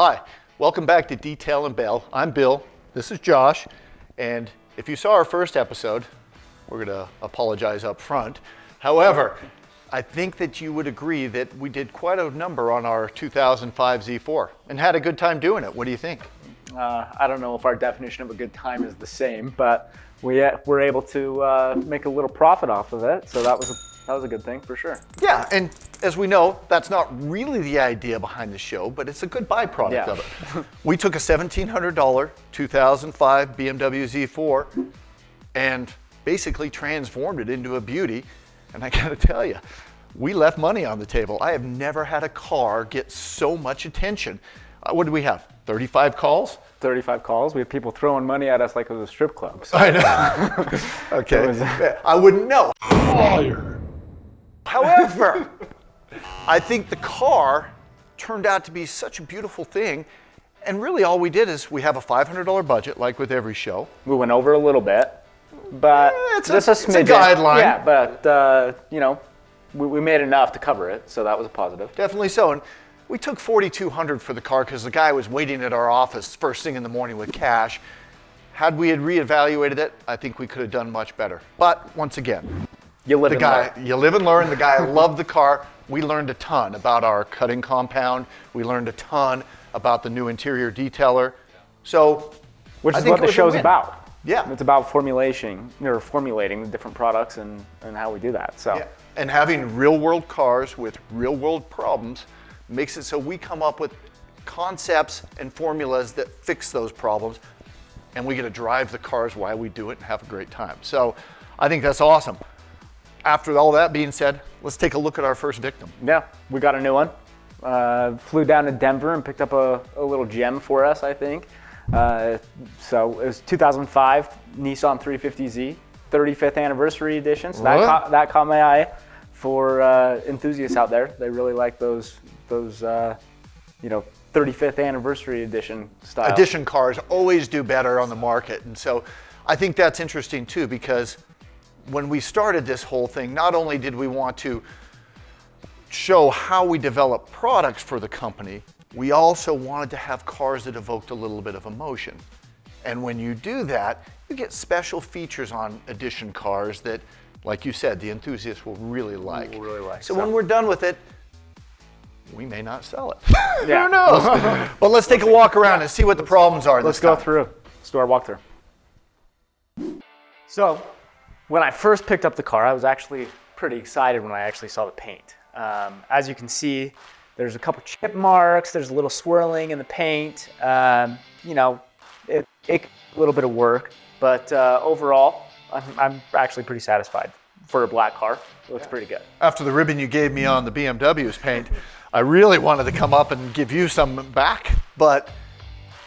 Hi, welcome back to Detail and Bail. I'm Bill, this is Josh, and if you saw our first episode, we're going to apologize up front. However, I think that you would agree that we did quite a number on our 2005 Z4 and had a good time doing it. What do you think? I don't know if our definition of a good time is the same, but we were able to make a little profit off of it, so that was a good thing for sure. Yeah, and as we know, that's not really the idea behind the show, but it's a good byproduct of it. We took a $1,700 2005 BMW Z4 and basically transformed it into a beauty, and I gotta tell you, we left money on the table. I have never had a car get so much attention. What did we have? 35 calls? 35 calls. We had people throwing money at us like it was a strip club. So. I know. Okay. I wouldn't know. However, I think the car turned out to be such a beautiful thing. And really all we did is we have a $500 budget, like with every show. We went over a little bit, but just a smidgen. It's a guideline. Yeah, but you know, we made enough to cover it, so that was a positive. Definitely so. And we took $4,200 for the car because the guy was waiting at our office first thing in the morning with cash. Had we had reevaluated it, I think we could have done much better. But once again, you live and learn. The guy loved the car. We learned a ton about our cutting compound. We learned a ton about the new interior detailer. So, which is what the show's about. Yeah, it's about formulating the different products and how we do that. So, and having real world cars with real world problems makes it so we come up with concepts and formulas that fix those problems, and we get to drive the cars while we do it and have a great time. So I think that's awesome. After all that being said, let's take a look at our first victim. Yeah, we got a new one. Flew down to Denver and picked up a little gem for us, I think. So it was 2005 Nissan 350Z, 35th anniversary edition. So that caught my eye for enthusiasts out there. They really like those 35th anniversary edition style. Edition cars always do better on the market. And so I think that's interesting too, because when we started this whole thing, not only did we want to show how we develop products for the company, we also wanted to have cars that evoked a little bit of emotion. And when you do that, you get special features on edition cars that, like you said, the enthusiasts will really like. So when we're done with it, we may not sell it. Yeah. Who knows? But let's take a walk around and see what the problems are. Let's go through. Let's do our walkthrough. So when I first picked up the car, I was actually pretty excited when I actually saw the paint. As you can see, there's a couple chip marks. There's a little swirling in the paint. You know, it a little bit of work, but overall, I'm actually pretty satisfied. For a black car, it looks pretty good. After the ribbon you gave me on the BMW's paint, I really wanted to come up and give you some back, but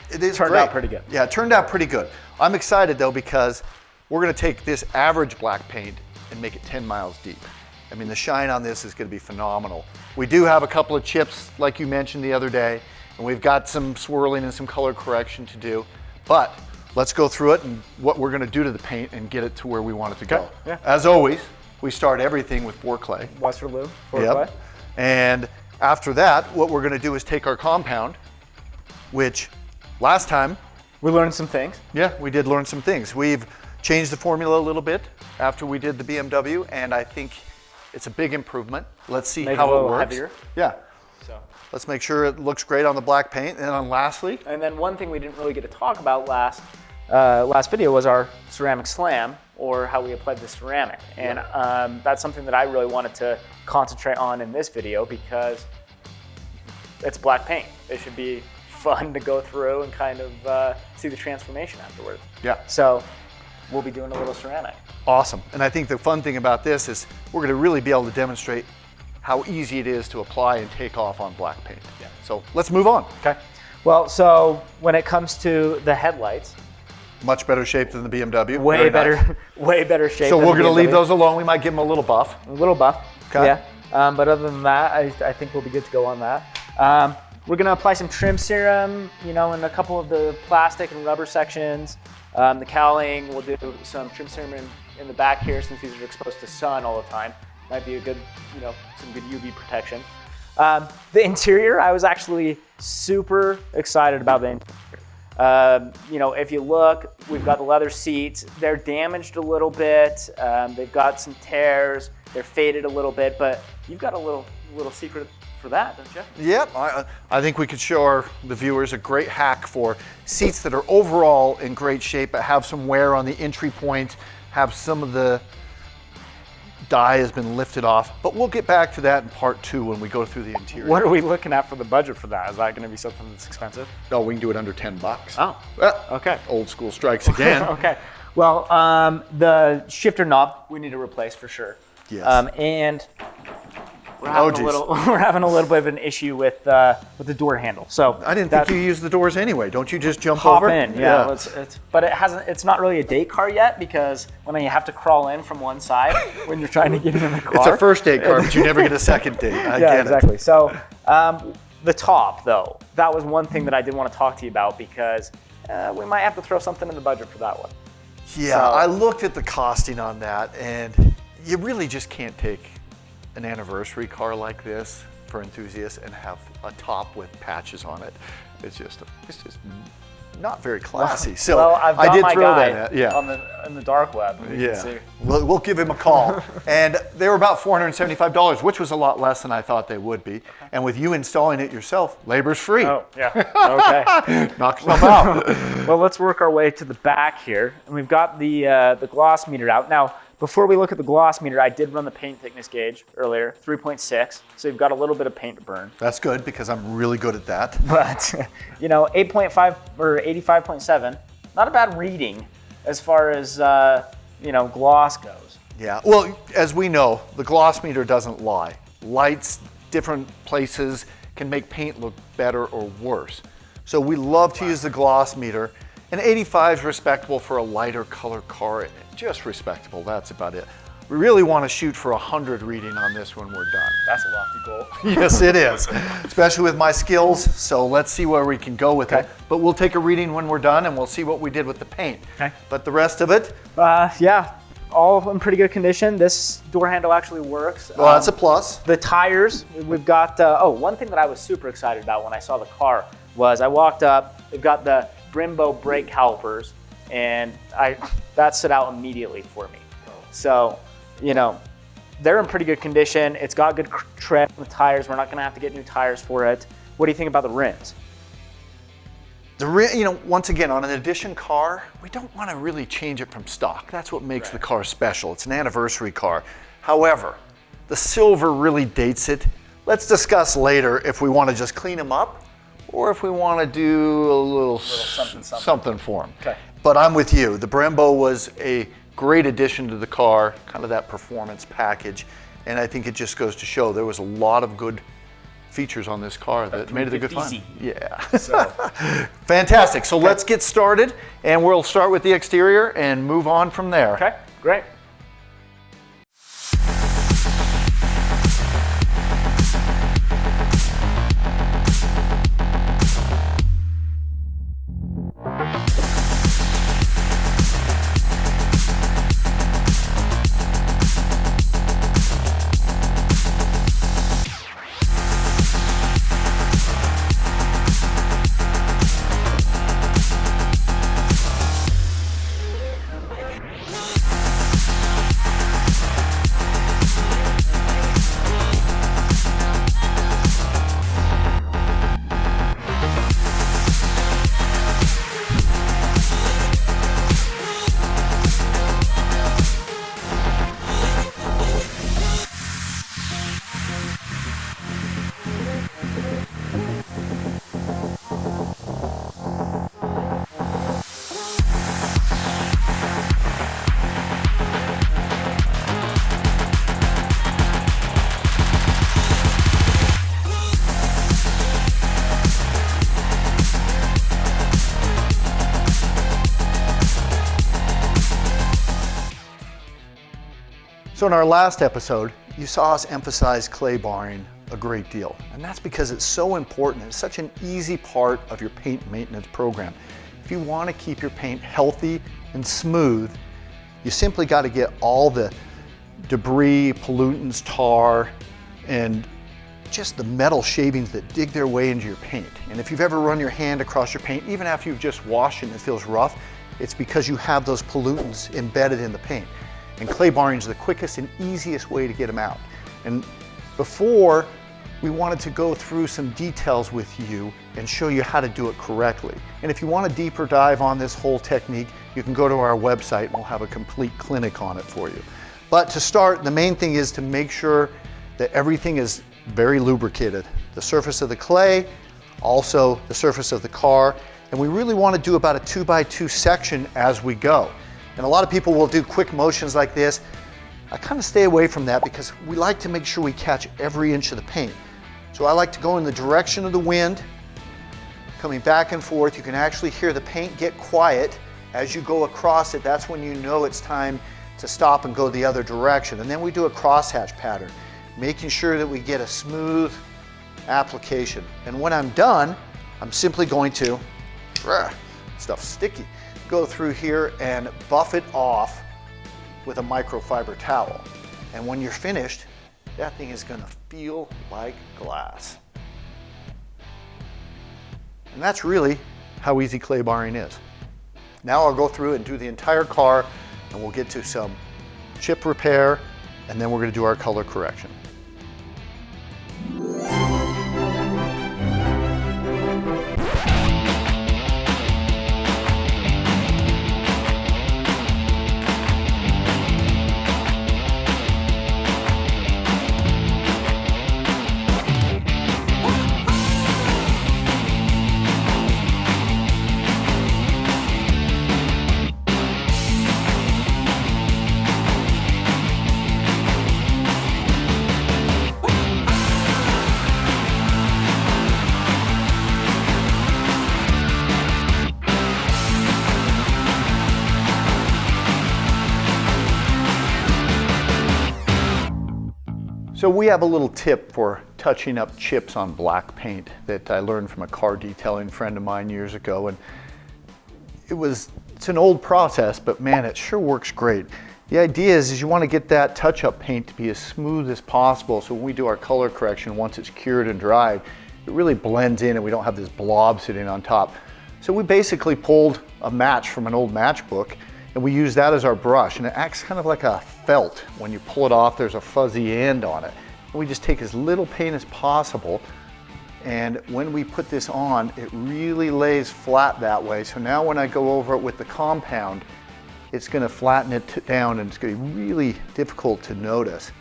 it turned out pretty good. Yeah, it turned out pretty good. I'm excited though because we're going to take this average black paint and make it 10 miles deep. I mean, the shine on this is going to be phenomenal. We do have a couple of chips, like you mentioned the other day, and we've got some swirling and some color correction to do, but let's go through it and what we're going to do to the paint and get it to where we want it to go. Yeah. As always, we start everything with pour clay. Westerlo pour clay. And after that, what we're going to do is take our compound, which last time we learned some things. Yeah, we did learn some things. We've changed the formula a little bit after we did the BMW, and I think it's a big improvement. Let's see how it works. Heavier. Yeah. So let's make sure it looks great on the black paint. And then lastly. And then one thing we didn't really get to talk about last video was our ceramic slam, or how we applied the ceramic. And that's something that I really wanted to concentrate on in this video because it's black paint. It should be fun to go through and kind of see the transformation afterwards. Yeah. So we'll be doing a little ceramic. Awesome. And I think the fun thing about this is we're going to really be able to demonstrate how easy it is to apply and take off on black paint. Yeah. So let's move on. Okay. Well, so when it comes to the headlights, much better shape than the BMW. Way better shape. So we're going to leave those alone. We might give them a little buff. A little buff. Okay. Yeah. But other than that, I think we'll be good to go on that. We're going to apply some trim serum, in a couple of the plastic and rubber sections. The cowling, we'll do some trim serum in the back here since these are exposed to sun all the time. Might be a good, some good UV protection. The interior, I was actually super excited about the interior. You know, if you look, we've got the leather seats. They're damaged a little bit. They've got some tears. They're faded a little bit, but you've got a little secret for that, don't you? Yep, I think we could show the viewers a great hack for seats that are overall in great shape, but have some wear on the entry points, have some of the dye has been lifted off. But we'll get back to that in part 2 when we go through the interior. What are we looking at for the budget for that? Is that going to be something that's expensive? No, we can do it under 10 bucks. Oh, Well, okay. Old school strikes again. Okay. Well, the shifter knob we need to replace for sure. Yes. And we're having a little bit of an issue with the door handle. So I didn't think you used the doors anyway. Don't you just jump hop over? in? Yeah. But it's not really a date car yet, because when you have to crawl in from one side when you're trying to get in the car. It's a first date car, but you never get a second date. I Yeah, get exactly. So the top, though, that was one thing that I did want to talk to you about, because we might have to throw something in the budget for that one. Yeah, So- I looked at the costing on that, and you really just can't take an anniversary car like this for enthusiasts and have a top with patches on it. It's just not very classy. So well, I've got I did my throw guy that. Yeah. in the dark web. You can see. Yeah, we'll give him a call. And they were about $475, which was a lot less than I thought they would be. And with you installing it yourself, labor's free. Oh, yeah. Okay. Knock some out. Well, let's work our way to the back here. And we've got the gloss meter out. Now, before we look at the gloss meter, I did run the paint thickness gauge earlier, 3.6. So you've got a little bit of paint to burn. That's good, because I'm really good at that. But, you know, 8.5 or 85.7, not a bad reading as far as, you know, gloss goes. Yeah, well, as we know, the gloss meter doesn't lie. Lights, different places can make paint look better or worse. So we love to use the gloss meter, and 85 is respectable for a lighter color car. Just respectable, that's about it. We really want to shoot for 100 reading on this when we're done. That's a lofty goal. Yes, it is, especially with my skills. So let's see where we can go with it. But we'll take a reading when we're done, and we'll see what we did with the paint. Okay. But the rest of it? Yeah, all in pretty good condition. This door handle actually works. Well, that's a plus. The tires, we've got, one thing that I was super excited about when I saw the car was I walked up, they've got the Brembo brake calipers, and that stood out immediately for me. So, you know, they're in pretty good condition. It's got good tread on the tires. We're not gonna have to get new tires for it. What do you think about the rims? You know, once again, on an edition car, we don't want to really change it from stock. That's what makes the car special. It's an anniversary car. However, the silver really dates it. Let's discuss later if we want to just clean them up or if we want to do a little something for them. Okay. But I'm with you. The Brembo was a great addition to the car, kind of that performance package. And I think it just goes to show there was a lot of good features on this car that made it a good fun. Yeah. So. Fantastic. So let's get started, and we'll start with the exterior and move on from there. Okay, great. So in our last episode, you saw us emphasize clay barring a great deal. And that's because it's so important. It's such an easy part of your paint maintenance program. If you want to keep your paint healthy and smooth, you simply got to get all the debris, pollutants, tar, and just the metal shavings that dig their way into your paint. And if you've ever run your hand across your paint, even after you've just washed it and it feels rough, it's because you have those pollutants embedded in the paint. And clay barring is the quickest and easiest way to get them out. And before, we wanted to go through some details with you and show you how to do it correctly. And if you want a deeper dive on this whole technique, you can go to our website and we'll have a complete clinic on it for you. But to start, the main thing is to make sure that everything is very lubricated. The surface of the clay, also the surface of the car, and we really want to do about a 2x2 section as we go. And a lot of people will do quick motions like this. I kind of stay away from that because we like to make sure we catch every inch of the paint. So I like to go in the direction of the wind, coming back and forth. You can actually hear the paint get quiet as you go across it. That's when you know it's time to stop and go the other direction. And then we do a crosshatch pattern, making sure that we get a smooth application. And when I'm done, I'm simply going to, stuff's sticky, go through here and buff it off with a microfiber towel. And when you're finished, that thing is gonna feel like glass. And that's really how easy clay barring is. Now I'll go through and do the entire car, and we'll get to some chip repair, and then we're gonna do our color correction. So we have a little tip for touching up chips on black paint that I learned from a car detailing friend of mine years ago. And it's an old process, but man, it sure works great. The idea is you want to get that touch-up paint to be as smooth as possible, so when we do our color correction, once it's cured and dried, it really blends in and we don't have this blob sitting on top. So we basically pulled a match from an old matchbook and we use that as our brush, and it acts kind of like a felt. When you pull it off, there's a fuzzy end on it. And we just take as little paint as possible, and when we put this on, it really lays flat that way. So now when I go over it with the compound, it's gonna flatten it down and it's gonna be really difficult to notice.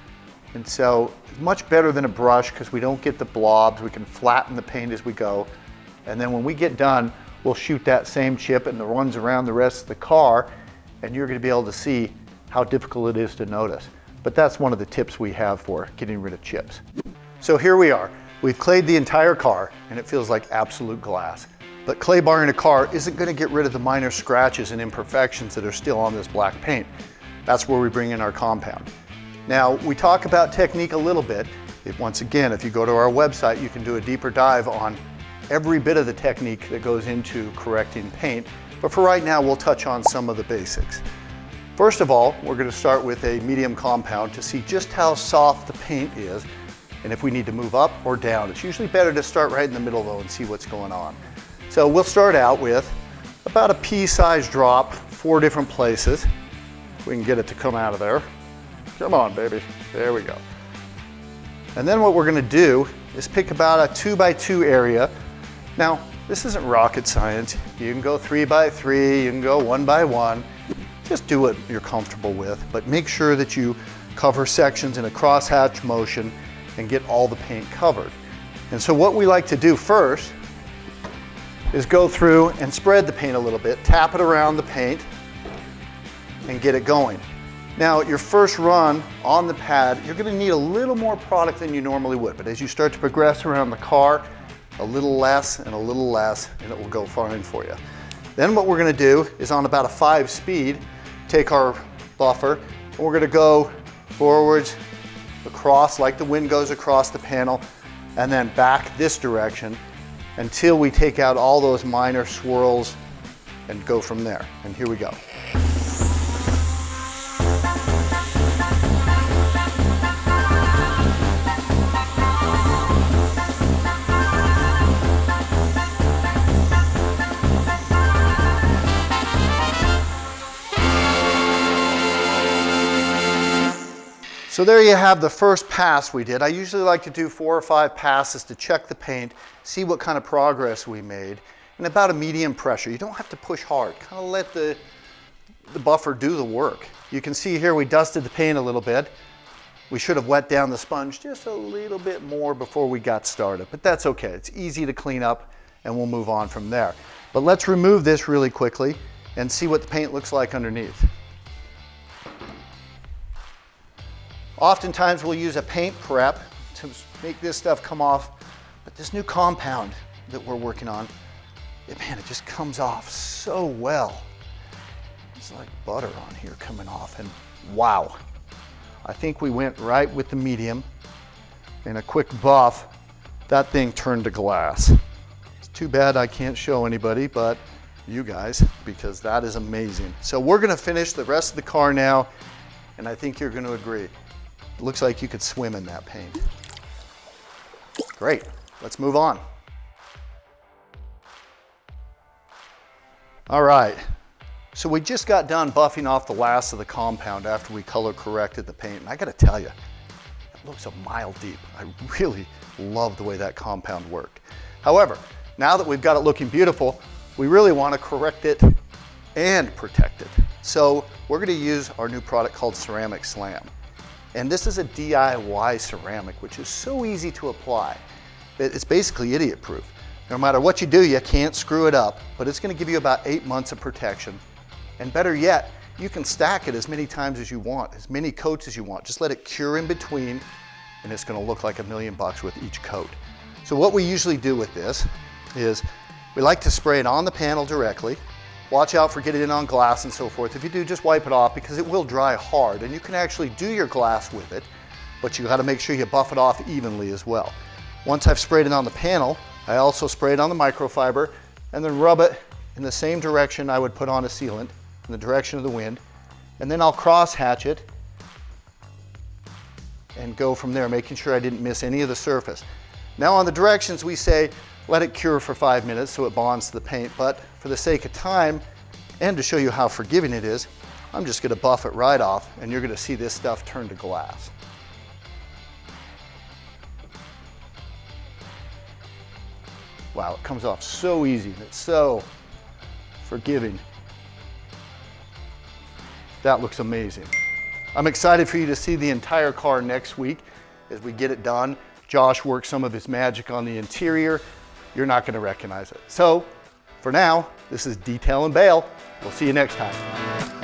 And so it's much better than a brush because we don't get the blobs. We can flatten the paint as we go. And then when we get done, we'll shoot that same chip and the ones around the rest of the car, and you're gonna be able to see how difficult it is to notice. But that's one of the tips we have for getting rid of chips. So here we are. We've clayed the entire car and it feels like absolute glass. But clay barring a car isn't gonna get rid of the minor scratches and imperfections that are still on this black paint. That's where we bring in our compound. Now, we talk about technique a little bit. Once again, if you go to our website, you can do a deeper dive on every bit of the technique that goes into correcting paint. But for right now, we'll touch on some of the basics. First of all, we're going to start with a medium compound to see just how soft the paint is and if we need to move up or down. It's usually better to start right in the middle though and see what's going on. So we'll start out with about a pea-sized drop, 4 different places. We can get it to come out of there. Come on, baby. There we go. And then what we're going to do is pick about a 2x2 area. Now, this isn't rocket science. You can go 3x3, you can go 1x1. Just do what you're comfortable with, but make sure that you cover sections in a crosshatch motion and get all the paint covered. And so what we like to do first is go through and spread the paint a little bit, tap it around the paint, and get it going. Now, at your first run on the pad, you're gonna need a little more product than you normally would, but as you start to progress around the car, a little less and a little less, and it will go fine for you. Then what we're gonna do is on about a 5 speed, take our buffer, and we're gonna go forwards, across, like the wind goes across the panel, and then back this direction until we take out all those minor swirls and go from there. And here we go. So there you have the first pass we did. I usually like to do 4 or 5 passes to check the paint, see what kind of progress we made, and about a medium pressure. You don't have to push hard. Kind of let the buffer do the work. You can see here we dusted the paint a little bit. We should have wet down the sponge just a little bit more before we got started, but that's okay. It's easy to clean up and we'll move on from there. But let's remove this really quickly and see what the paint looks like underneath. Oftentimes we'll use a paint prep to make this stuff come off, but this new compound that we're working on, man, it just comes off so well. It's like butter on here coming off, and wow. I think we went right with the medium, and a quick buff, that thing turned to glass. It's too bad I can't show anybody but you guys, because that is amazing. So we're gonna finish the rest of the car now, and I think you're gonna agree. It looks like you could swim in that paint. Great, let's move on. All right, so we just got done buffing off the last of the compound after we color corrected the paint, and I gotta tell you, it looks a mile deep. I really love the way that compound worked. However, now that we've got it looking beautiful, we really wanna correct it and protect it. So we're gonna use our new product called Ceramic Slam. And this is a DIY ceramic, which is so easy to apply. It's basically idiot proof. No matter what you do, you can't screw it up, but it's gonna give you about 8 months of protection. And better yet, you can stack it as many times as you want, as many coats as you want. Just let it cure in between, and it's gonna look like $1 million with each coat. So what we usually do with this is we like to spray it on the panel directly. Watch out for getting it on glass and so forth. If you do, just wipe it off because it will dry hard, and you can actually do your glass with it, but you gotta make sure you buff it off evenly as well. Once I've sprayed it on the panel, I also spray it on the microfiber and then rub it in the same direction I would put on a sealant, in the direction of the wind, and then I'll cross hatch it and go from there, making sure I didn't miss any of the surface. Now on the directions we say, let it cure for 5 minutes so it bonds to the paint, but for the sake of time and to show you how forgiving it is, I'm just gonna buff it right off and you're gonna see this stuff turn to glass. Wow, it comes off so easy. It's so forgiving. That looks amazing. I'm excited for you to see the entire car next week as we get it done. Josh works some of his magic on the interior. You're not gonna recognize it. So, for now, this is Detail and Bail. We'll see you next time.